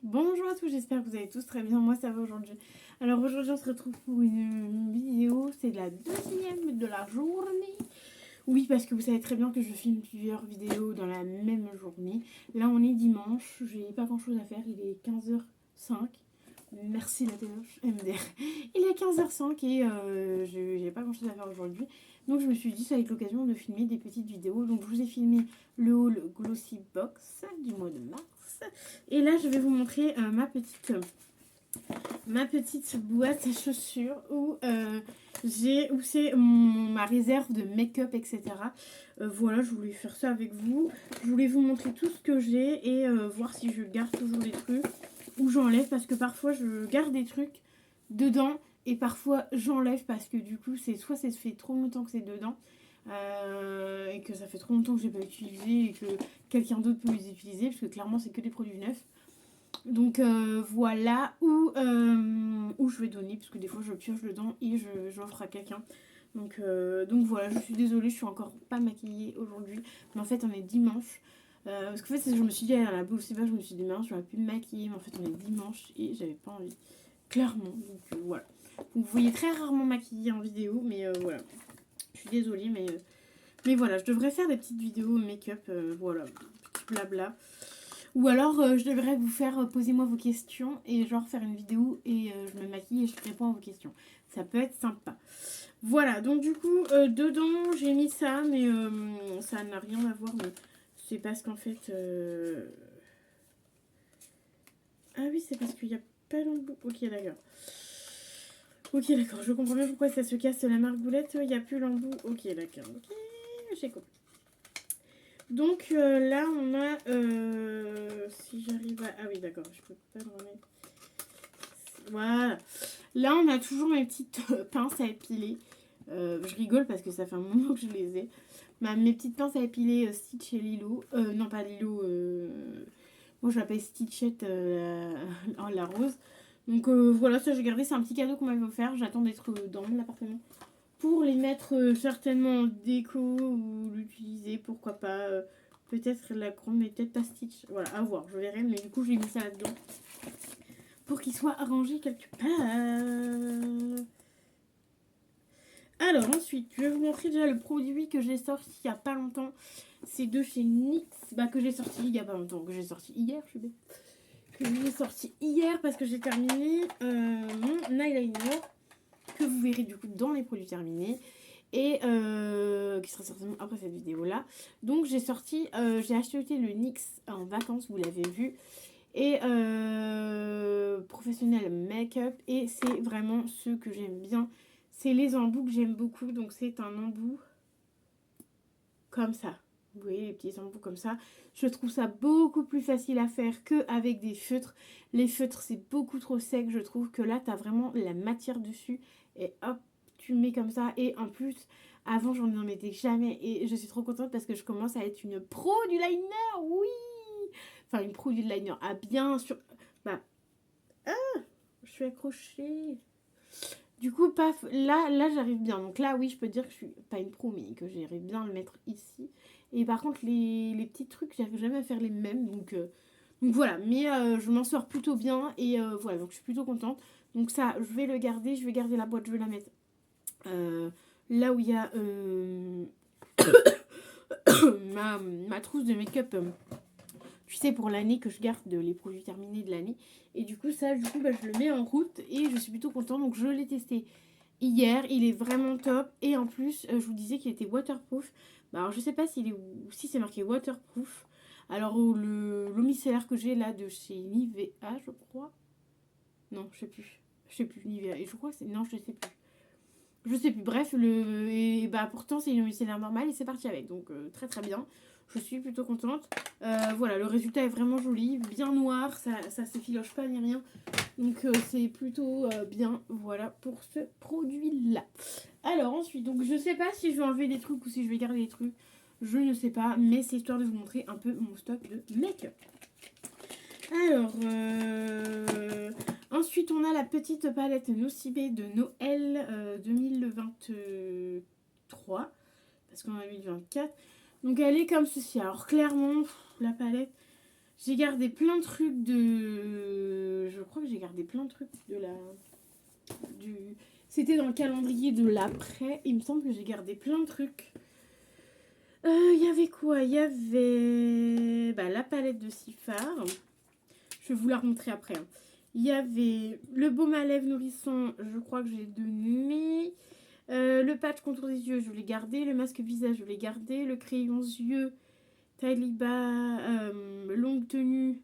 Bonjour à tous, j'espère que vous allez tous très bien, moi ça va aujourd'hui. Alors aujourd'hui on se retrouve pour une vidéo, c'est la deuxième de la journée. Oui, parce que vous savez très bien que je filme plusieurs vidéos dans la même journée. Là on est dimanche, j'ai pas grand chose à faire, il est 15h05. Merci la téloche MDR. Il est 15h05 et j'ai pas grand chose à faire aujourd'hui. Donc je me suis dit ça va être l'occasion de filmer des petites vidéos. Donc je vous ai filmé le haul Glossy Box du mois de mars. Et là je vais vous montrer ma petite boîte à chaussures où c'est ma réserve de make-up, etc. Voilà, je voulais faire ça avec vous. Je voulais vous montrer tout ce que j'ai et voir si je garde toujours des trucs ou j'enlève parce que parfois je garde des trucs dedans et parfois j'enlève parce que du coup c'est soit ça fait trop longtemps que c'est dedans et que ça fait trop longtemps que j'ai pas utilisé et que quelqu'un d'autre peut les utiliser parce que clairement c'est que des produits neufs. Donc voilà où je vais donner parce que des fois je pioche dedans et j'offre à quelqu'un. Donc voilà, je suis désolée, je suis encore pas maquillée aujourd'hui. Mais en fait on est dimanche. Parce qu'en fait je me suis dit à la bouffe, c'est pas, je me suis dit mince, j'aurais pu me maquiller. Mais en fait on est dimanche et j'avais pas envie. Clairement. Donc voilà. Vous voyez très rarement maquillée en vidéo. Mais voilà. Je suis désolée mais voilà, je devrais faire des petites vidéos make-up. Voilà. Petit blabla. Ou alors je devrais vous faire posez-moi vos questions et genre faire une vidéo et je me maquille et je réponds à vos questions. Ça peut être sympa. Voilà, donc du coup dedans j'ai mis ça mais ça n'a rien à voir. Mais c'est parce qu'en fait... Ah oui, c'est parce qu'il n'y a pas l'embout. Ok, d'accord. Ok, d'accord, je comprends bien pourquoi ça se casse la margoulette. Il n'y a plus l'embout. Ok, d'accord. Ok, j'ai compris. Donc là, on a... si j'arrive à... Ah oui, d'accord, je peux pas le remettre. Voilà. Là, on a toujours mes petites pinces à épiler. Je rigole parce que ça fait un moment que je les ai. Mes petites pinces à épiler Stitch et Lilo. Non, pas Lilo. Moi, je l'appelle Stitchette la rose. Donc voilà, ça j'ai gardé. C'est un petit cadeau qu'on m'avait offert. J'attends d'être dans l'appartement pour les mettre certainement en déco ou l'utiliser, pourquoi pas. Peut-être la grande, mais peut-être pas Stitch. Voilà, à voir, je verrai. Mais du coup, j'ai mis ça là-dedans pour qu'il soit arrangé quelque part. Alors ensuite, je vais vous montrer déjà le produit que j'ai sorti il n'y a pas longtemps. C'est de chez NYX, que j'ai sorti il n'y a pas longtemps, que j'ai sorti hier, je suis bête. Que j'ai sorti hier parce que j'ai terminé mon eyeliner, que vous verrez du coup dans les produits terminés. Et qui sera certainement après cette vidéo là. Donc j'ai acheté le NYX en vacances, vous l'avez vu. Et professionnel make-up. Et c'est vraiment ce que j'aime bien. C'est les embouts que j'aime beaucoup. Donc c'est un embout comme ça. Vous voyez les petits embouts comme ça. Je trouve ça beaucoup plus facile à faire qu'avec des feutres. Les feutres c'est beaucoup trop sec. Je trouve que là tu as vraiment la matière dessus. Et hop, tu mets comme ça. Et en plus, avant j'en mettais jamais. Et je suis trop contente parce que je commence à être une pro du liner. Oui. Enfin une pro du liner. Ah bien sûr. Bah. Ah, je suis accrochée. Du coup, paf, là j'arrive bien. Donc là, oui, je peux dire que je suis pas une pro, mais que j'arrive bien à le mettre ici. Et par contre, les petits trucs, j'arrive jamais à faire les mêmes. Donc voilà, mais je m'en sors plutôt bien. Et voilà, donc je suis plutôt contente. Donc ça, je vais le garder. Je vais garder la boîte, je vais la mettre là où il y a ma trousse de make-up. Tu sais, pour l'année que je garde les produits terminés de l'année. Et du coup, ça, je le mets en route et je suis plutôt contente. Donc, je l'ai testé hier. Il est vraiment top. Et en plus, je vous disais qu'il était waterproof. Alors, je sais pas si c'est marqué waterproof. Alors, le micellaire que j'ai là de chez Nivea, je crois. Non, je sais plus. Je sais plus, Nivea. Et je crois que c'est. Non, je sais plus. Je sais plus. Bref, pourtant, c'est une micellaire normale et c'est parti avec. Donc, très très bien. Je suis plutôt contente. Voilà, le résultat est vraiment joli, bien noir, ça s'effiloche pas ni rien. Donc c'est plutôt bien, voilà, pour ce produit-là. Alors ensuite, donc je sais pas si je vais enlever des trucs ou si je vais garder des trucs. Je ne sais pas, mais c'est histoire de vous montrer un peu mon stock de make-up. Alors, ensuite on a la petite palette Nocibé de Noël 2023. Parce qu'on a 2024. Donc elle est comme ceci. Alors clairement, la palette, J'ai gardé plein de trucs de... Je crois que j'ai gardé plein de trucs de la... Du... C'était dans le calendrier de l'après. Il me semble que j'ai gardé plein de trucs. Il y avait quoi? Il y avait la palette de Sifar. Je vais vous la remontrer après. Hein. Il y avait le baume à lèvres nourrissant. Je crois que j'ai donné. Le patch contour des yeux, je l'ai gardé. Le masque visage, je l'ai gardé. Le crayon yeux, Taliba, longue tenue.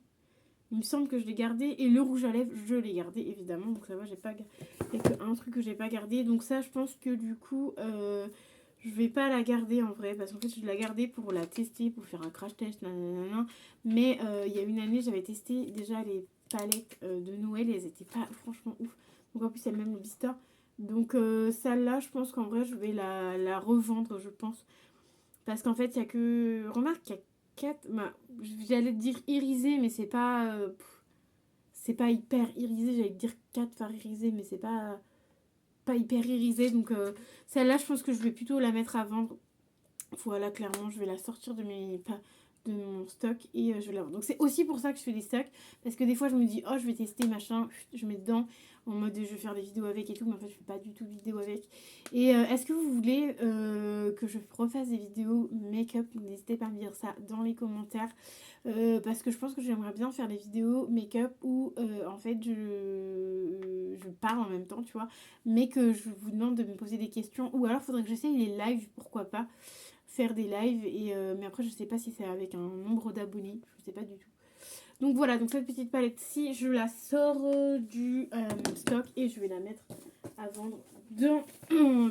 Il me semble que je l'ai gardé. Et le rouge à lèvres, je l'ai gardé, évidemment. Donc ça va, j'ai pas... Il y a qu'un truc que j'ai pas gardé. Donc ça, je pense que du coup, je vais pas la garder en vrai. Parce qu'en fait, je l'ai gardée pour la tester, pour faire un crash test. Nanana. Mais il y a une année, j'avais testé déjà les palettes de Noël. Et elles étaient pas franchement ouf. Donc en plus, il y a le même blister. Donc celle-là, je pense qu'en vrai, je vais la revendre, je pense. Parce qu'en fait, il y a que... Remarque, il y a 4... j'allais te dire irisé, mais c'est pas hyper irisé. J'allais te dire 4 phares irisés, mais c'est pas hyper irisé. Donc celle-là, je pense que je vais plutôt la mettre à vendre. Voilà, clairement, je vais la sortir de mon stock et je vais la vendre. Donc c'est aussi pour ça que je fais des stocks. Parce que des fois, je me dis, oh, je vais tester, machin. Je mets dedans en mode je vais faire des vidéos avec et tout. Mais en fait, je fais pas du tout de vidéos avec. Et est-ce que vous voulez que je refasse des vidéos make-up? N'hésitez pas à me dire ça dans les commentaires. Parce que je pense que j'aimerais bien faire des vidéos make-up où en fait je parle en même temps, tu vois. Mais que je vous demande de me poser des questions. Ou alors, il faudrait que j'essaye les lives, pourquoi pas. Faire des lives et mais après je sais pas si c'est avec un nombre d'abonnés, je sais pas du tout. Donc voilà, donc cette petite palette ci je la sors du stock et je vais la mettre à vendre dans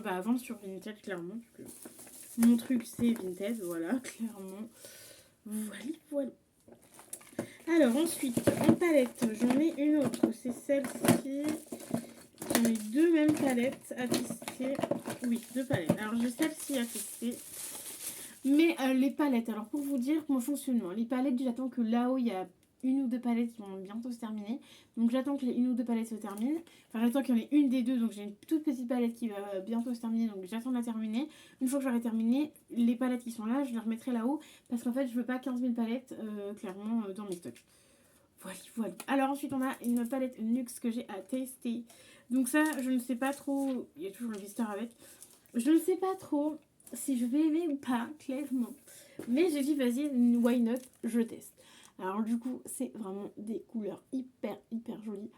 à vendre sur Vinted clairement parce que mon truc c'est Vinted, voilà, clairement. Voilà. Alors ensuite en palette j'en ai une autre, c'est celle-ci. J'en ai deux mêmes palettes à tester. Oui, deux palettes. Alors j'ai celle-ci à tester. Mais les palettes, alors pour vous dire mon fonctionnement, les palettes, j'attends que là-haut, il y a une ou deux palettes qui vont bientôt se terminer. Donc j'attends que les une ou deux palettes se terminent. Enfin, j'attends qu'il y en ait une des deux, donc j'ai une toute petite palette qui va bientôt se terminer, donc j'attends de la terminer. Une fois que j'aurai terminé, les palettes qui sont là, je les remettrai là-haut, parce qu'en fait, je veux pas 15 000 palettes, clairement, dans mes stocks. Voilà. Alors ensuite, on a une palette Nuxe que j'ai à tester. Donc ça, je ne sais pas trop, il y a toujours le blister avec. Je ne sais pas trop si je vais aimer ou pas, clairement. Mais j'ai dit, vas-y, why not, je teste. Alors du coup, c'est vraiment des couleurs hyper jolies.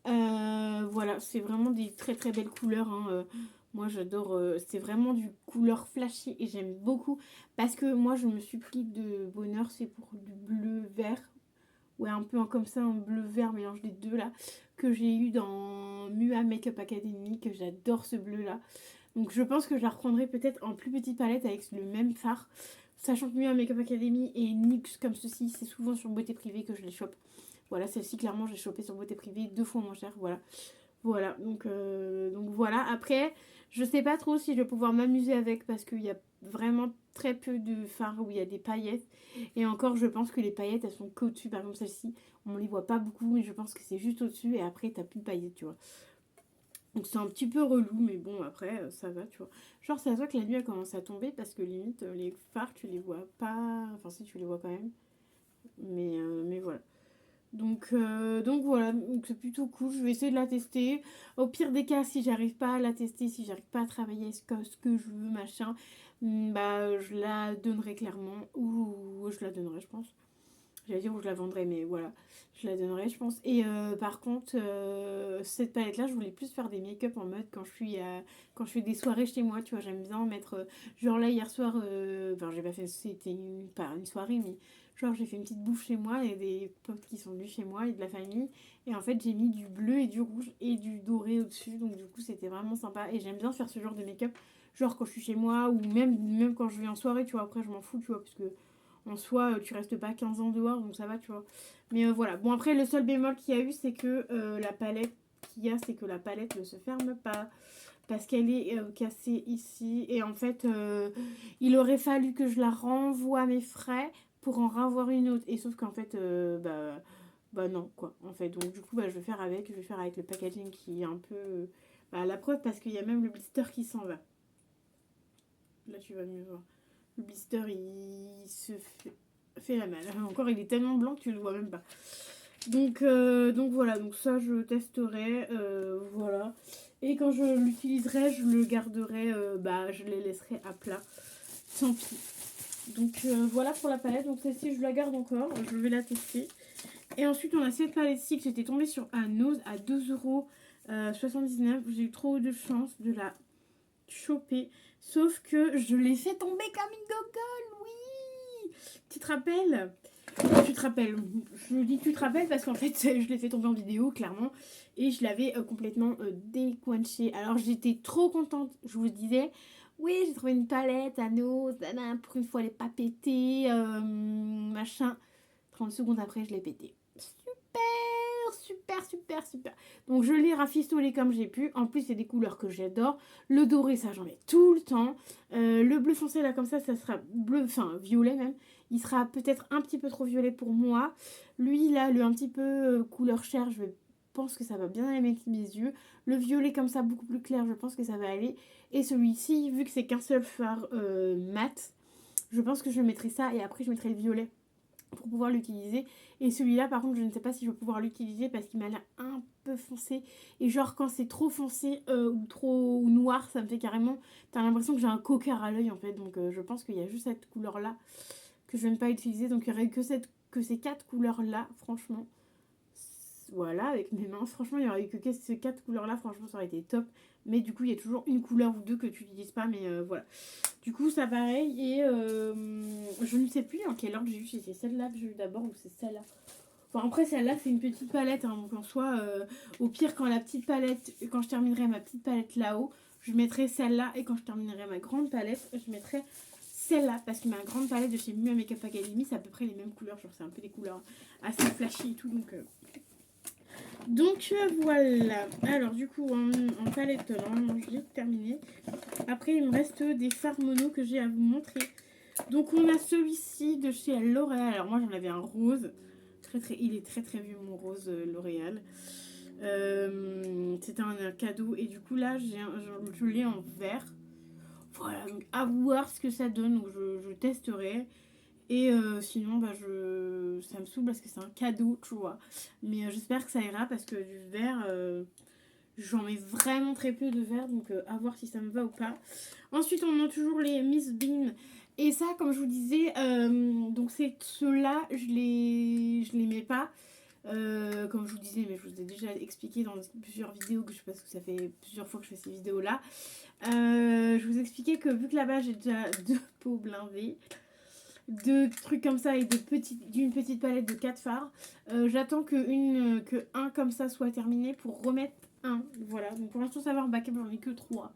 Voilà, c'est vraiment des très belles couleurs. Hein. Moi, j'adore. C'est vraiment du couleur flashy et j'aime beaucoup. Parce que moi, je me suis pris de bonheur, c'est pour du bleu-vert. Ouais, un peu comme ça, un bleu-vert, mélange des deux là. Que j'ai eu dans Mua Makeup Academy, que j'adore ce bleu-là. Donc je pense que je la reprendrai peut-être en plus petite palette avec le même fard. Sachant que Mua Makeup Academy et NYX comme ceci, c'est souvent sur Beauté Privée que je les chope. Voilà, celle-ci clairement j'ai chopé sur Beauté Privée 2 fois moins cher, voilà. Voilà, donc voilà. Après, je sais pas trop si je vais pouvoir m'amuser avec parce qu'il y a vraiment très peu de fards où il y a des paillettes. Et encore, je pense que les paillettes, elles sont qu'au-dessus. Par exemple, celle-ci, on les voit pas beaucoup, mais je pense que c'est juste au-dessus et après, t'as plus de paillettes, tu vois. Donc c'est un petit peu relou, mais bon, après, ça va, tu vois. Genre, ça se voit que la nuit a commencé à tomber parce que limite, les fards, tu les vois pas. Enfin, si, tu les vois quand même. Mais voilà. Donc voilà, donc c'est plutôt cool. Je vais essayer de la tester. Au pire des cas, si j'arrive pas à la tester, si j'arrive pas à travailler ce que je veux, machin, je la donnerai clairement. Ou je la donnerai, je pense. J'allais dire où je la vendrai, mais voilà, je la donnerai, je pense. Et par contre, cette palette-là, je voulais plus faire des make-up en mode quand je fais des soirées chez moi, tu vois, j'aime bien mettre... genre là, hier soir, enfin, j'ai pas fait... C'était pas une soirée, mais genre, j'ai fait une petite bouffe chez moi, et des potes qui sont venus chez moi, et de la famille. Et en fait, j'ai mis du bleu et du rouge et du doré au-dessus, donc du coup, c'était vraiment sympa. Et j'aime bien faire ce genre de make-up, genre quand je suis chez moi, ou même quand je vais en soirée, tu vois, après, je m'en fous, tu vois, parce que... En soi, tu restes pas 15 ans dehors, donc ça va, tu vois. Mais voilà. Bon, après, le seul bémol qu'il y a eu, c'est que la palette qu'il y a, c'est que la palette ne se ferme pas. Parce qu'elle est cassée ici. Et en fait, il aurait fallu que je la renvoie à mes frais pour en revoir une autre. Et sauf qu'en fait, non, quoi. En fait, donc du coup, je vais faire avec. Je vais faire avec le packaging qui est un peu... la preuve, parce qu'il y a même le blister qui s'en va. Là, tu vas mieux voir. Le blister, il se fait la malle. Encore, il est tellement blanc que tu le vois même pas. Donc voilà, donc ça je testerai, voilà. Et quand je l'utiliserai, je le garderai, je les laisserai à plat. Tant pis. Donc voilà pour la palette. Donc celle-ci, je la garde encore. Je vais la tester. Et ensuite, on a cette palette-ci que j'étais tombée sur un Nose à 2,79 €. J'ai eu trop de chance de la choper. Sauf que je l'ai fait tomber comme une gogole, oui. Tu te rappelles? Tu te rappelles? Je dis tu te rappelles parce qu'en fait, je l'ai fait tomber en vidéo, clairement. Et je l'avais complètement décoinché. Alors, j'étais trop contente. Je vous disais, oui, j'ai trouvé une palette à Nose. Pour une fois, elle n'est pas pétée. Machin. 30 secondes après, je l'ai pétée. Super. Donc je l'ai rafistolé comme j'ai pu. En plus, c'est des couleurs que j'adore. Le doré, ça j'en mets tout le temps. Le bleu foncé là comme ça sera bleu, enfin violet même. Il sera peut-être un petit peu trop violet pour moi. Lui là, le un petit peu couleur chair, je pense que ça va bien aller avec mes yeux. Le violet comme ça, beaucoup plus clair, je pense que ça va aller. Et celui-ci, vu que c'est qu'un seul fard mat, je pense que je mettrai ça et après je mettrai le violet pour pouvoir l'utiliser. Et celui-là, par contre, je ne sais pas si je vais pouvoir l'utiliser parce qu'il m'a l'air un peu foncé. Et genre, quand c'est trop foncé ou trop noir, ça me fait carrément... T'as l'impression que j'ai un coquard à l'œil, en fait. Donc, je pense qu'il y a juste cette couleur-là que je ne vais pas utiliser. Donc, il n'y aurait que ces 4 couleurs-là, franchement. Voilà, avec mes mains. Franchement, il n'y aurait eu que ces 4 couleurs-là. Franchement, ça aurait été top. Mais du coup, il y a toujours une couleur ou deux que tu n'utilises pas. Mais voilà. Du coup, ça pareil. Et je ne sais plus en quel ordre j'ai eu. Si c'est celle-là que j'ai eu d'abord ou c'est celle-là. Enfin, après, celle-là, c'est une petite palette. Hein, donc, en soi, au pire, quand je terminerai ma petite palette là-haut, je mettrai celle-là. Et quand je terminerai ma grande palette, je mettrai celle-là. Parce que ma grande palette de chez Miu Makeup Academy, c'est à peu près les mêmes couleurs. Genre, c'est un peu des couleurs assez flashy et tout. Donc voilà. Alors du coup en palette là, j'ai terminé. Après il me reste des fards mono que j'ai à vous montrer. Donc on a celui-ci de chez L'Oréal. Alors moi j'en avais un rose. Il est très vieux mon rose L'Oréal. C'était un cadeau. Et du coup là je l'ai en vert. Voilà, donc à voir ce que ça donne. Donc je testerai. Et sinon, ça me saoule parce que c'est un cadeau, tu vois. Mais j'espère que ça ira parce que du vert, j'en mets vraiment très peu de vert. Donc à voir si ça me va ou pas. Ensuite, on a toujours les Miss Bean. Et ça, comme je vous disais, donc c'est ceux-là, je les mets pas. Comme je vous disais, mais je vous ai déjà expliqué dans plusieurs vidéos, parce que ça fait plusieurs fois que je fais ces vidéos-là. Je vous expliquais que vu que là-bas, j'ai déjà 2 pots blindés. 2 trucs comme ça et d'une petite palette de 4 fards. J'attends que un comme ça soit terminé pour remettre un. Voilà, donc pour l'instant ça va en backup, j'en ai que 3.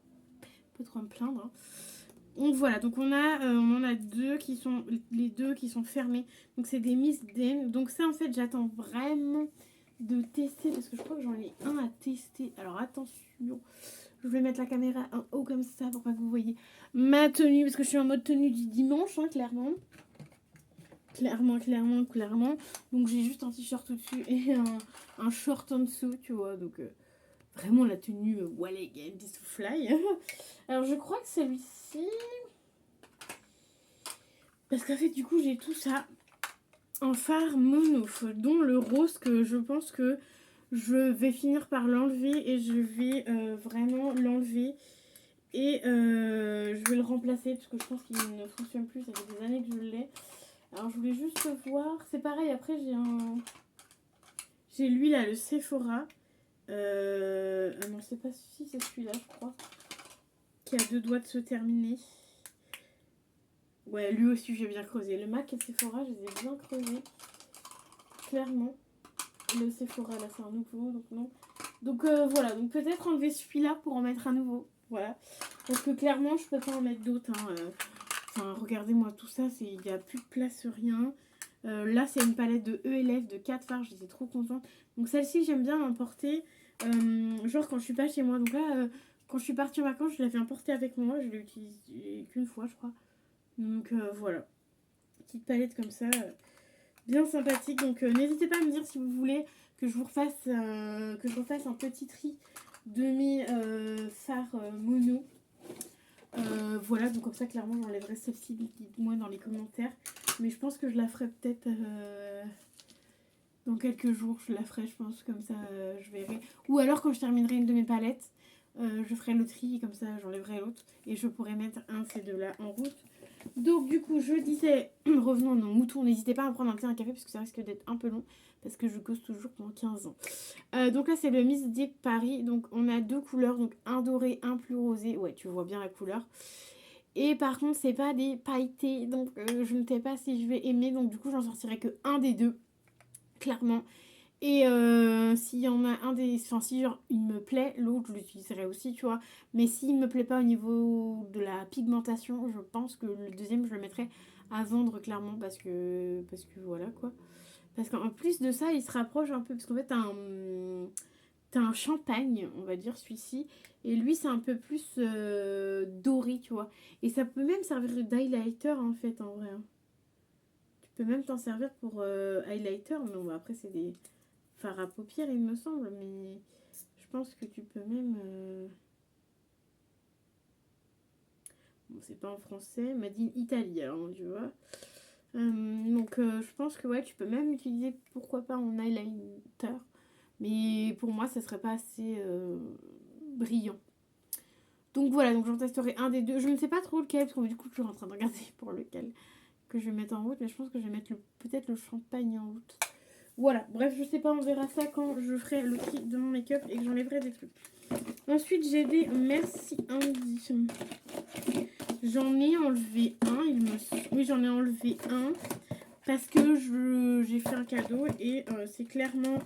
Pas trop me plaindre. Hein. Donc voilà, donc on en a 2 qui sont les 2 qui sont fermés. Donc c'est des Miss Den. Donc ça en fait j'attends vraiment de tester parce que je crois que j'en ai un à tester. Alors attention. Je vais mettre la caméra en haut comme ça pour pas que vous voyez ma tenue. Parce que je suis en mode tenue du dimanche, hein, clairement. Clairement. Donc j'ai juste un t-shirt au-dessus et un short en dessous, tu vois. Donc vraiment la tenue Wall Again, this to fly. Alors je crois que celui-ci... Parce qu'en fait du coup j'ai tout ça en fard mono. Dont le rose que je pense que je vais finir par l'enlever et je vais vraiment l'enlever. Et je vais le remplacer parce que je pense qu'il ne fonctionne plus. Ça fait des années que je l'ai. Alors je voulais juste voir. C'est pareil, après j'ai lui là, le Sephora. Non, c'est pas si c'est celui-là, je crois. Qui a 2 doigts de se terminer. Ouais, lui aussi j'ai bien creusé. Le MAC et Sephora, je les ai bien creusés. Clairement. Le Sephora là c'est un nouveau, donc non. Donc voilà, donc peut-être enlever celui-là pour en mettre un nouveau. Voilà. Parce que clairement je peux pas en mettre d'autres. Hein. Enfin, regardez-moi tout ça, il n'y a plus de place, rien. Là, c'est une palette de ELF de 4 fards, j'étais trop contente. Donc celle-ci, j'aime bien l'emporter, genre quand je suis pas chez moi. Donc là, quand je suis partie en vacances, je l'avais emportée avec moi, je l'ai utilisée qu'une fois, je crois. Donc voilà, petite palette comme ça, bien sympathique. Donc n'hésitez pas à me dire si vous voulez que je vous refasse, un petit tri de mes fards mono. Voilà, donc comme ça, clairement, j'enlèverai celle-ci. Dites-moi dans les commentaires. Mais je pense que je la ferai peut-être dans quelques jours. Je la ferai, je pense, comme ça, je verrai. Ou alors, quand je terminerai une de mes palettes, je ferai le tri, comme ça, j'enlèverai l'autre. Et je pourrai mettre un de ces deux-là en route. Donc, du coup, je disais, revenons à nos moutons. N'hésitez pas à prendre un thé, un café, parce que ça risque d'être un peu long. Parce que je cause toujours pendant 15 ans. Donc là, c'est le Miss Deep Paris. Donc, on a deux couleurs. Donc, un doré, un plus rosé. Ouais, tu vois bien la couleur. Et par contre, c'est pas des pailletés. Donc, je ne sais pas si je vais aimer. Donc, du coup, j'en sortirai que un des deux. Clairement. Et s'il y en a un des... Enfin, si genre, il me plaît, l'autre, je l'utiliserai aussi, tu vois. Mais s'il me plaît pas au niveau de la pigmentation, je pense que le deuxième, je le mettrai à vendre, clairement. Parce que voilà, quoi. Parce qu'en plus de ça, il se rapproche un peu. Parce qu'en fait, t'as un champagne, on va dire, celui-ci. Et lui, c'est un peu plus doré, tu vois. Et ça peut même servir d'highlighter, en fait, en vrai. Hein. Tu peux même t'en servir pour highlighter. Mais bon, après, c'est des fards à paupières, il me semble. Mais je pense que tu peux même... Bon, c'est pas en français. Made in Italy, hein, tu vois. Donc, je pense que ouais, tu peux même utiliser, pourquoi pas, en highlighter. Mais pour moi, ça serait pas assez brillant. Donc voilà, donc j'en testerai un des deux. Je ne sais pas trop lequel, parce que du coup, je suis en train de regarder pour lequel que je vais mettre en route. Mais je pense que je vais mettre peut-être le champagne en route. Voilà, bref, je sais pas, on verra ça quand je ferai le tri de mon make-up et que j'enlèverai des trucs. Ensuite, j'ai des Merci Andy. J'en ai enlevé un, oui, j'en ai enlevé un. Parce que j'ai fait un cadeau et c'est clairement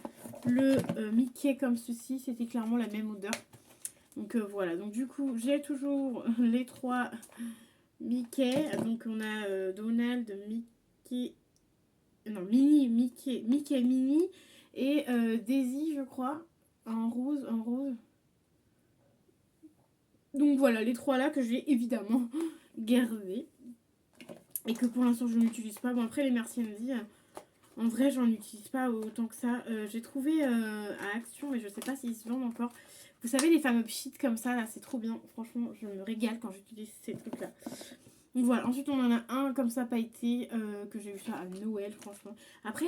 le Mickey comme ceci. C'était clairement la même odeur. Donc voilà. Donc du coup, j'ai toujours les trois Mickey. Donc on a Donald, Mickey... Non, Mickey Mini et Daisy, je crois. En rose. Donc voilà, les trois là que j'ai évidemment gardés. Et que pour l'instant je n'utilise pas. Bon après les Merci Andy... En vrai, j'en utilise pas autant que ça. J'ai trouvé à Action, mais je sais pas s'ils se vendent encore. Vous savez, les fameux pchits comme ça, là, c'est trop bien. Franchement, je me régale quand j'utilise ces trucs-là. Donc voilà, ensuite on en a un comme ça pailleté, que j'ai eu ça à Noël, franchement. Après,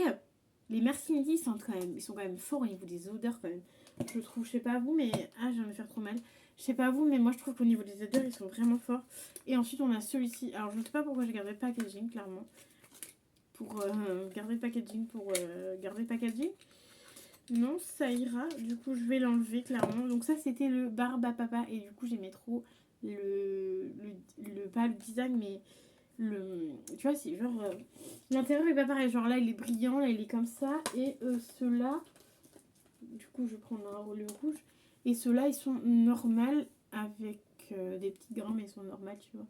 les Merci Midi, ils sont quand même forts au niveau des odeurs, quand même. Je trouve, je sais pas vous, mais... Ah, je viens de faire trop mal. Je sais pas vous, mais moi je trouve qu'au niveau des odeurs, ils sont vraiment forts. Et ensuite, on a celui-ci. Alors, je ne sais pas pourquoi j'ai gardé le packaging, clairement. Pour garder le packaging. Non, ça ira. Du coup, je vais l'enlever clairement. Donc ça, c'était le Barbe à Papa. Et du coup, j'aimais trop pas le design, mais tu vois, c'est genre... l'intérieur est pas pareil. Genre là, il est brillant. Là, il est comme ça. Et ceux-là... Du coup, je vais prendre le rouge. Et ceux-là, ils sont normaux avec des petites grains, mais ils sont normaux, tu vois.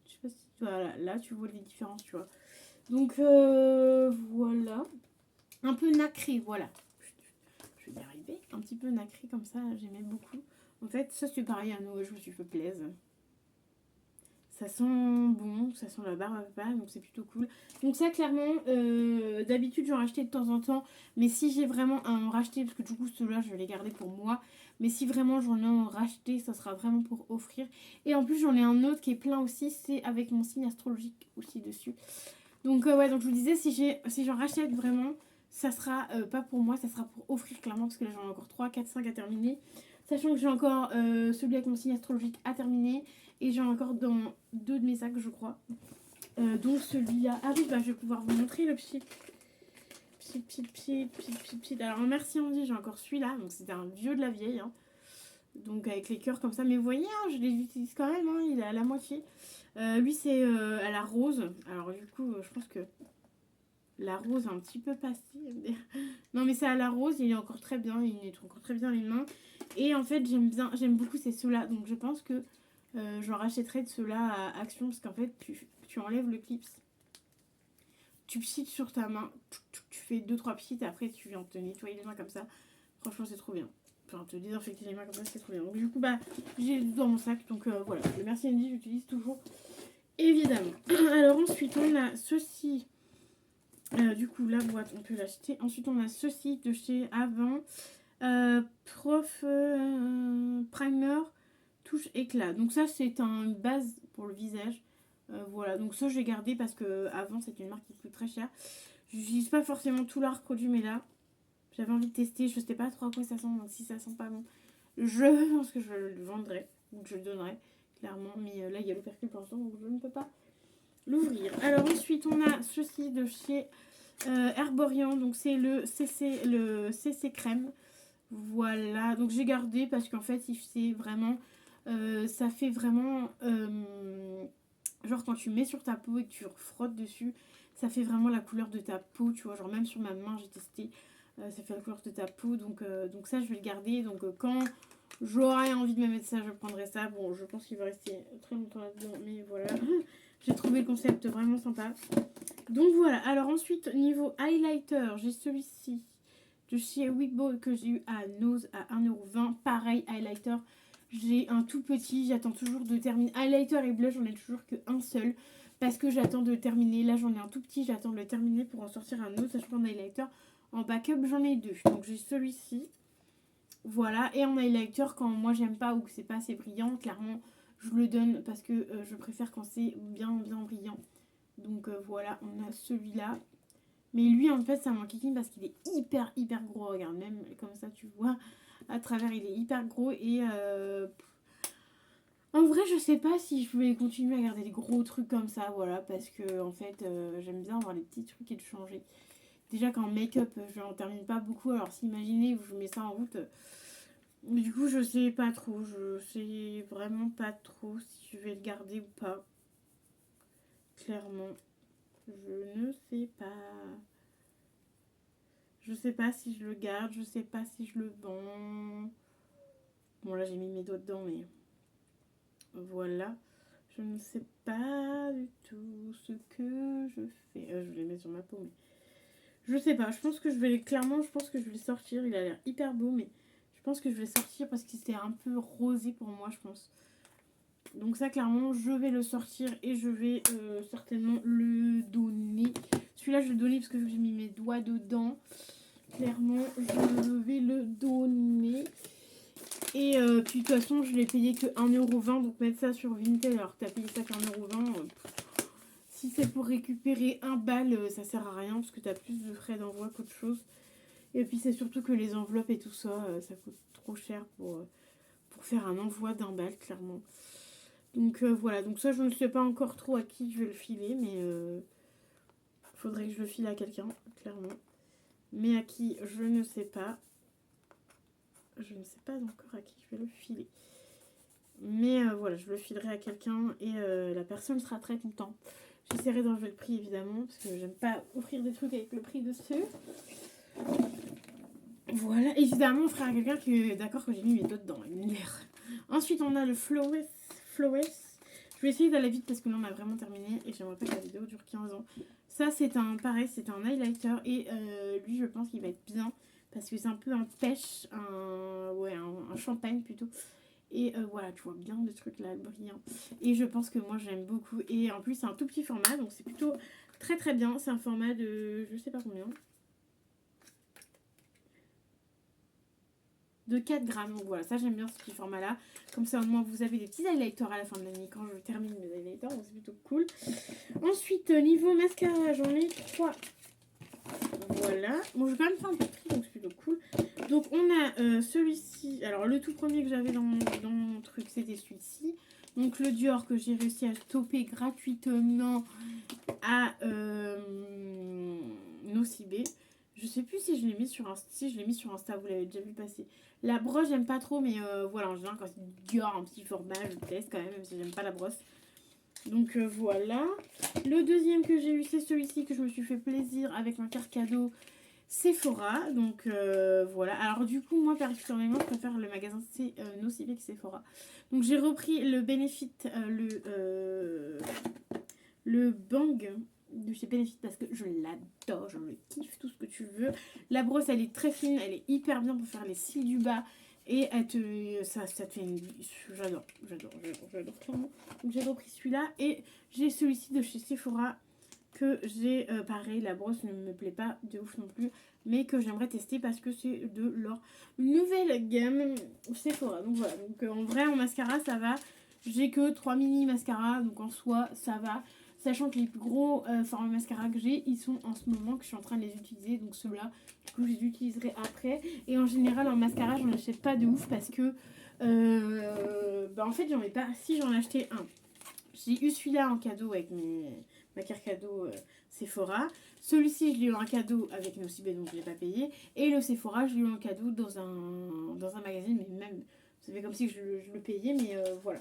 Je sais pas si... Voilà, là, tu vois les différences, tu vois. Donc voilà, un peu nacré, voilà. Je vais y arriver, un petit peu nacré comme ça, j'aimais beaucoup. En fait, ça c'est pareil à Noël, je me suis fait plaisir. Ça sent bon, ça sent la barbe à papa, donc c'est plutôt cool. Donc ça clairement, d'habitude j'en rachetais de temps en temps, mais si j'ai vraiment à en racheter, parce que du coup ceux-là je vais les garder pour moi, mais si vraiment j'en ai à en racheter, ça sera vraiment pour offrir. Et en plus j'en ai un autre qui est plein aussi, c'est avec mon signe astrologique aussi dessus. Donc ouais, donc je vous disais, si j'en rachète vraiment, ça sera pas pour moi, ça sera pour offrir clairement, parce que là j'en ai encore 3, 4, 5 à terminer. Sachant que j'ai encore celui avec mon signe astrologique à terminer, et j'ai encore dans 2 de mes sacs, je crois. Donc celui-là, ah oui, bah je vais pouvoir vous montrer le pchit. Pchit. Alors merci Andy, j'ai encore celui-là, donc c'était un vieux de la vieille, hein. Donc avec les cœurs comme ça, mais vous voyez, hein, je les utilise quand même, hein, il est à la moitié. Lui c'est à la rose, alors du coup je pense que la rose un petit peu passée. Non mais c'est à la rose, il est encore très bien, il nettoie encore très bien les mains. Et en fait j'aime beaucoup ces ceux-là, donc je pense que j'en rachèterai de ceux-là à Action, parce qu'en fait tu enlèves le clips, tu pchites sur ta main, tu fais 2-3 pchites, et après tu viens te nettoyer les mains comme ça. Franchement c'est trop bien. Enfin, te désinfecter les mains comme ça, c'est trop bien. Donc du coup, bah, j'ai dans mon sac. Donc voilà, le Merci Andy, j'utilise toujours, évidemment. Alors ensuite, on a ceci. Du coup, la boîte, on peut l'acheter. Ensuite, on a ceci de chez Avant. Prof Primer touche éclat. Donc ça c'est une base pour le visage. Voilà, donc ça j'ai gardé parce que avant c'était une marque qui coûte très cher. J'utilise pas forcément tout leur produit, mais là j'avais envie de tester. Je sais pas trop à quoi ça sent, donc si ça sent pas bon, je pense que je le vendrai ou que je le donnerai clairement. Mais là il y a l'opercule pour l'instant, donc je ne peux pas l'ouvrir. Alors ensuite on a ceci de chez Herborian, donc c'est le CC crème. Voilà, donc j'ai gardé parce qu'en fait c'est vraiment ça fait vraiment genre quand tu mets sur ta peau et que tu frottes dessus, ça fait vraiment la couleur de ta peau, tu vois, genre même sur ma main j'ai testé, ça fait la couleur de ta peau, donc ça je vais le garder. Donc quand j'aurai envie de me mettre ça, je prendrai ça. Bon, je pense qu'il va rester très longtemps là-dedans, mais voilà. J'ai trouvé le concept vraiment sympa. Donc voilà, alors ensuite niveau highlighter, j'ai celui-ci de chez Wickbow que j'ai eu à Nose à 1,20€. Pareil, highlighter, j'ai un tout petit, j'attends toujours de terminer. Highlighter et blush, j'en ai toujours qu'un seul parce que j'attends de terminer. Là j'en ai un tout petit, j'attends de le terminer pour en sortir un autre. Sachant qu'en highlighter, en backup j'en ai deux. Donc j'ai celui-ci, voilà. Et en highlighter, quand moi j'aime pas ou que c'est pas assez brillant, clairement je le donne parce que je préfère quand c'est bien brillant. Donc voilà, on a celui-là. Mais lui, en fait, ça m'enquiquine parce qu'il est hyper gros. Regarde, même comme ça, tu vois, à travers, il est hyper gros. Et en vrai, je sais pas si je vais continuer à garder des gros trucs comme ça, voilà. Parce que, en fait, j'aime bien avoir les petits trucs et de changer. Déjà qu'en make-up, je n'en termine pas beaucoup. Alors, si imaginez, je mets ça en route. Du coup, je sais pas trop. Je sais vraiment pas trop si je vais le garder ou pas. Clairement, je ne sais pas. Je sais pas si je le garde, je sais pas si je le vends. Bon, là j'ai mis mes doigts dedans, mais voilà. Je ne sais pas du tout ce que je fais. Je vais les mettre sur ma peau, mais je sais pas. Je pense que je vais clairement, je pense que je vais le sortir. Il a l'air hyper beau, mais je pense que je vais le sortir parce qu'il c'était un peu rosé pour moi, je pense. Donc ça, clairement, je vais le sortir et je vais certainement le donner. Celui-là, je vais le donner parce que j'ai mis mes doigts dedans. Clairement, je vais le donner. Et puis de toute façon, je l'ai payé que 1,20€. Donc mettre ça sur Vinted alors que tu as payé ça qu'un 1,20€. Si c'est pour récupérer un bal, ça sert à rien parce que tu as plus de frais d'envoi qu'autre chose. Et puis c'est surtout que les enveloppes et tout ça, ça coûte trop cher pour faire un envoi d'un bal, clairement. Donc voilà, donc ça je ne sais pas encore trop à qui je vais le filer, mais faudrait que je le file à quelqu'un, clairement. Mais à qui, je ne sais pas. Je ne sais pas encore à qui je vais le filer. Mais voilà, je le filerai à quelqu'un et la personne sera très contente. J'essaierai d'enlever le prix évidemment, parce que j'aime pas offrir des trucs avec le prix dessus. Voilà, évidemment, on fera à quelqu'un qui est d'accord que j'ai mis mes doigts dedans. Ensuite, on a le Flawless. Je vais essayer d'aller vite parce que là, on a vraiment terminé et j'aimerais pas que la vidéo dure 15 ans. Ça, c'est un highlighter et lui, je pense qu'il va être bien parce que c'est un peu un pêche, un champagne plutôt. Et voilà, tu vois bien le truc là, brillant. Et je pense que moi, j'aime beaucoup. Et en plus, c'est un tout petit format, donc c'est plutôt très bien. C'est un format de, je sais pas combien, de 4 grammes. Donc voilà, ça j'aime bien ce petit format là. Comme ça au moins vous avez des petits highlighters à la fin de l'année quand je termine mes highlighters. Donc c'est plutôt cool. Ensuite, niveau mascara, j'en ai 3. Voilà. Bon, je vais quand même faire un peu de tri, donc c'est plutôt cool. Donc on a celui-ci. Alors le tout premier que j'avais dans mon truc, c'était celui-ci. Donc le Dior que j'ai réussi à stopper gratuitement à Nocibé. Je sais plus si je l'ai mis sur Insta. Si je l'ai mis sur Insta, vous l'avez déjà vu passer. La brosse, j'aime pas trop, mais voilà, en général, quand c'est Dior, un petit format, je teste quand même, même si j'aime pas la brosse. Donc voilà. Le deuxième que j'ai eu, c'est celui-ci que je me suis fait plaisir avec ma carte cadeau Sephora. Donc voilà. Alors du coup, moi, personnellement, je préfère le magasin Nocibé que Sephora. Donc j'ai repris le Benefit, le Bang de chez Benefit parce que je l'adore, je le kiffe, tout ce que tu veux. La brosse, elle est très fine, elle est hyper bien pour faire les cils du bas. Et ça te fait une... J'adore clairement. Donc j'ai repris celui-là et j'ai celui-ci de chez Sephora que j'ai, pareil, la brosse ne me plaît pas de ouf non plus. mais que j'aimerais tester parce que c'est de leur nouvelle gamme Sephora. Donc voilà, donc en vrai en mascara ça va, j'ai que 3 mini mascaras, donc en soi ça va. Sachant que les plus gros formats mascara que j'ai, ils sont en ce moment que je suis en train de les utiliser. Donc ceux-là, du coup, je les utiliserai après. Et en général, en mascara, j'en achète pas de ouf parce que... en fait, j'en ai pas... Si, j'en ai acheté un. J'ai eu celui-là en cadeau avec ma carte cadeau Sephora. Celui-ci, je l'ai eu en cadeau avec Nocibé, donc je ne l'ai pas payé. Et le Sephora, je l'ai eu en cadeau dans un magazine. Mais même, ça fait comme si je le payais, mais voilà.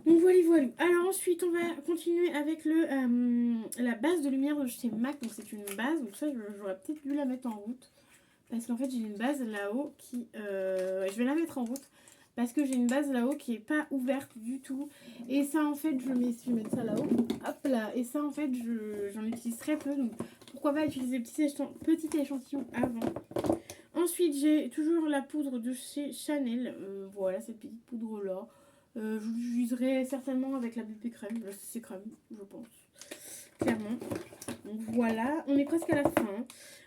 Donc voilà. Alors ensuite on va continuer avec la base de lumière de chez MAC. Donc c'est une base, donc ça j'aurais peut-être dû la mettre en route. Parce qu'en fait j'ai une base là-haut qui... je vais la mettre en route. Parce que j'ai une base là-haut qui est pas ouverte du tout. Et ça en fait je vais mettre ça là-haut. Hop là. Et ça en fait j'en utilise très peu. Donc pourquoi pas utiliser petit échantillon avant. Ensuite j'ai toujours la poudre de chez Chanel. Voilà cette petite poudre là. Je l'utiliserai certainement avec la BP crème. C'est crème, je pense. Clairement. Donc voilà, on est presque à la fin.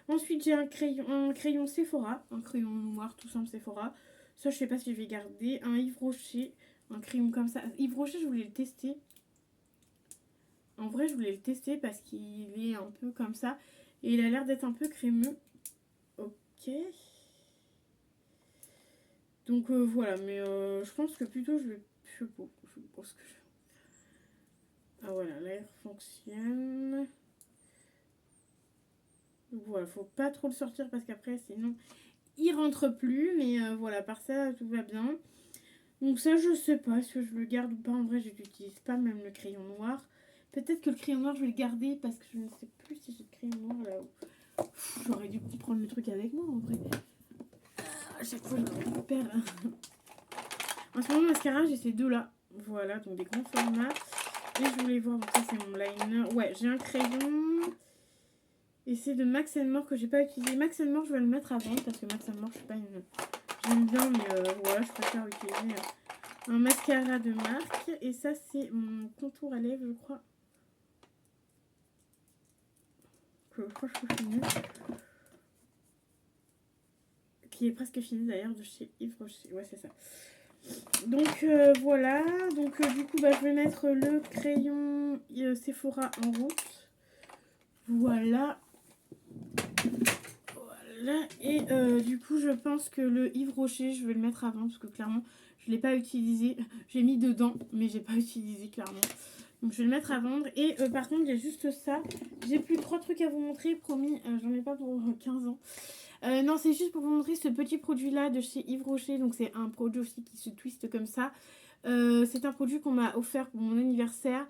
Ensuite, j'ai un crayon Sephora. Un crayon noir tout simple Sephora. Ça, je sais pas si je vais garder. Un Yves Rocher. Un crayon comme ça. Yves Rocher, je voulais le tester. En vrai, je voulais le tester parce qu'il est un peu comme ça. Et il a l'air d'être un peu crémeux. Ok. Donc voilà, mais je pense que plutôt je vais... Je pense que Ah voilà, l'air fonctionne. Donc voilà, faut pas trop le sortir parce qu'après sinon il rentre plus. Mais voilà, par ça tout va bien. Donc ça je sais pas si je le garde ou pas. En vrai je n'utilise pas même le crayon noir. Peut-être que le crayon noir je vais le garder parce que je ne sais plus si j'ai le crayon noir là-haut. J'aurais dû prendre le truc avec moi en vrai. À chaque fois je le récupère. En ce moment mascara j'ai ces deux là. Voilà, donc des grands formats. Et je voulais voir, donc ça c'est mon liner. Ouais, j'ai un crayon. Et c'est de Max More que j'ai pas utilisé. Max More, je vais le mettre avant parce que Max More, je suis pas une... J'aime bien, mais voilà, je préfère utiliser un mascara de marque. Et ça, c'est mon contour à lèvres, je crois. Je crois que je finis. Qui est presque fini d'ailleurs, de chez Yves Rocher. Ouais, c'est ça. Donc voilà. Donc du coup, je vais mettre le crayon Sephora en route. Voilà. Voilà. Et du coup, je pense que le Yves Rocher, je vais le mettre avant parce que clairement, je ne l'ai pas utilisé. J'ai mis dedans, mais j'ai pas utilisé clairement. Donc je vais le mettre à vendre. Et par contre, il y a juste ça. J'ai plus 3 trucs à vous montrer, promis. J'en ai pas pour 15 ans. Non, c'est juste pour vous montrer ce petit produit-là de chez Yves Rocher. Donc c'est un produit aussi qui se twiste comme ça. C'est un produit qu'on m'a offert pour mon anniversaire.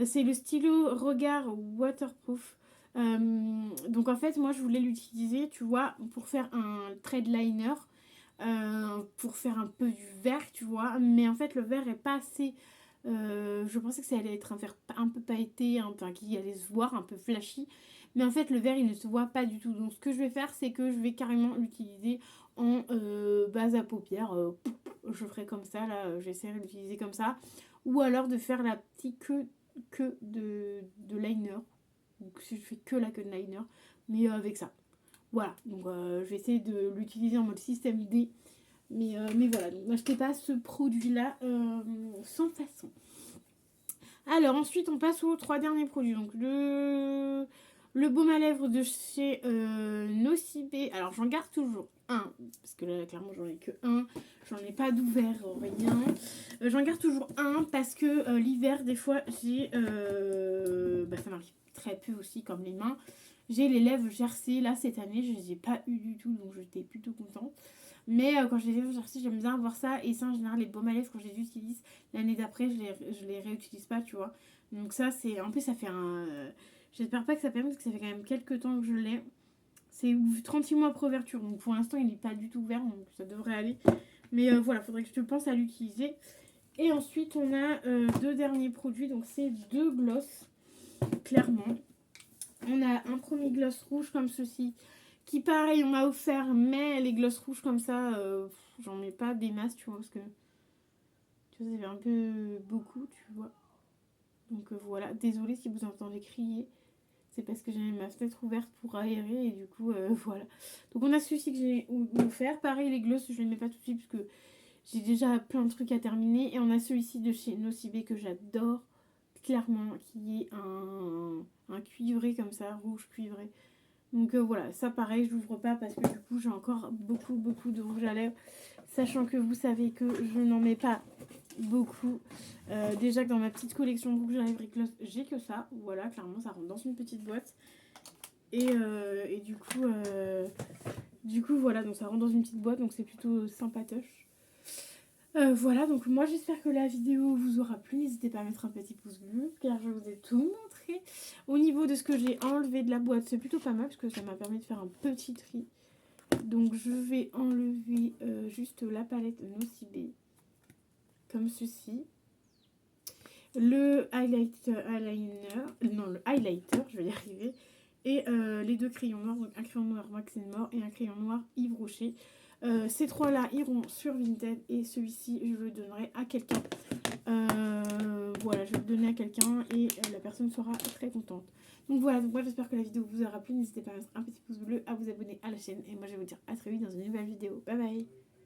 C'est le stylo Regard Waterproof. Donc en fait moi je voulais l'utiliser, tu vois, pour faire un trade liner, pour faire un peu du vert, tu vois, mais en fait le vert est pas assez, je pensais que ça allait être un vert un peu pailleté, enfin qui allait se voir un peu flashy, mais en fait le vert il ne se voit pas du tout. Donc ce que je vais faire c'est que je vais carrément l'utiliser en base à paupières. Je ferai comme ça là, j'essaierai de l'utiliser comme ça, ou alors de faire la petite queue de liner. Donc si je fais que la queue de liner, mais avec ça. Voilà, donc je vais essayer de l'utiliser en mode système D. Mais voilà, donc n'achetez pas ce produit-là sans façon. Alors ensuite on passe aux 3 derniers produits. Donc le baume à lèvres de chez Nocibé. Alors j'en garde toujours un, parce que là clairement j'en ai que un. J'en ai pas d'ouvert, rien. J'en garde toujours un parce que l'hiver des fois j'ai... ça m'arrive très peu aussi comme les mains. J'ai les lèvres gercées. Là cette année je les ai pas eu du tout, donc j'étais plutôt contente. Mais quand j'ai les lèvres gercées, j'aime bien avoir ça. Et ça en général les baumes à lèvres quand je les utilise, l'année d'après je les réutilise pas, tu vois. Donc ça c'est... En plus ça fait un... J'espère pas que ça perd parce que ça fait quand même quelques temps que je l'ai. C'est 36 mois après ouverture, donc pour l'instant il n'est pas du tout ouvert, donc ça devrait aller. Mais voilà, faudrait que je pense à l'utiliser. Et ensuite on a 2 derniers produits, donc c'est 2 gloss, clairement. On a un premier gloss rouge comme ceci, qui pareil on m'a offert, mais les gloss rouges comme ça, j'en mets pas des masses, tu vois, parce que tu vois, ça fait un peu beaucoup, tu vois. Donc voilà, désolée si vous entendez crier. C'est parce que j'ai ma fenêtre ouverte pour aérer et du coup, voilà. Donc on a celui-ci que j'ai offert. Pareil, les gloss, je les mets pas tout de suite parce que j'ai déjà plein de trucs à terminer. Et on a celui-ci de chez Nocibé que j'adore, clairement, qui est un cuivré comme ça, rouge cuivré. Donc voilà, ça pareil, je l'ouvre pas parce que du coup j'ai encore beaucoup de rouge à lèvres. Sachant que vous savez que je n'en mets pas beaucoup. Déjà que dans ma petite collection de rouge à lèvres et gloss, j'ai que ça. Voilà, clairement ça rentre dans une petite boîte. Et du coup voilà, donc ça rentre dans une petite boîte, donc c'est plutôt sympatoche. Voilà, donc moi j'espère que la vidéo vous aura plu. N'hésitez pas à mettre un petit pouce bleu car je vous ai tout montré. Au niveau de ce que j'ai enlevé de la boîte, c'est plutôt pas mal parce que ça m'a permis de faire un petit tri. Donc je vais enlever juste la palette Nocibé comme ceci. Le highlighter, je vais y arriver. Et les deux crayons noirs, donc un crayon noir Maximor et un crayon noir Yves Rocher. Ces trois-là iront sur Vinted et celui-ci, je le donnerai à quelqu'un. Voilà, je vais le donner à quelqu'un et la personne sera très contente. Donc voilà, donc moi j'espère que la vidéo vous aura plu. N'hésitez pas à mettre un petit pouce bleu, à vous abonner à la chaîne. Et moi je vais vous dire à très vite dans une nouvelle vidéo. Bye bye!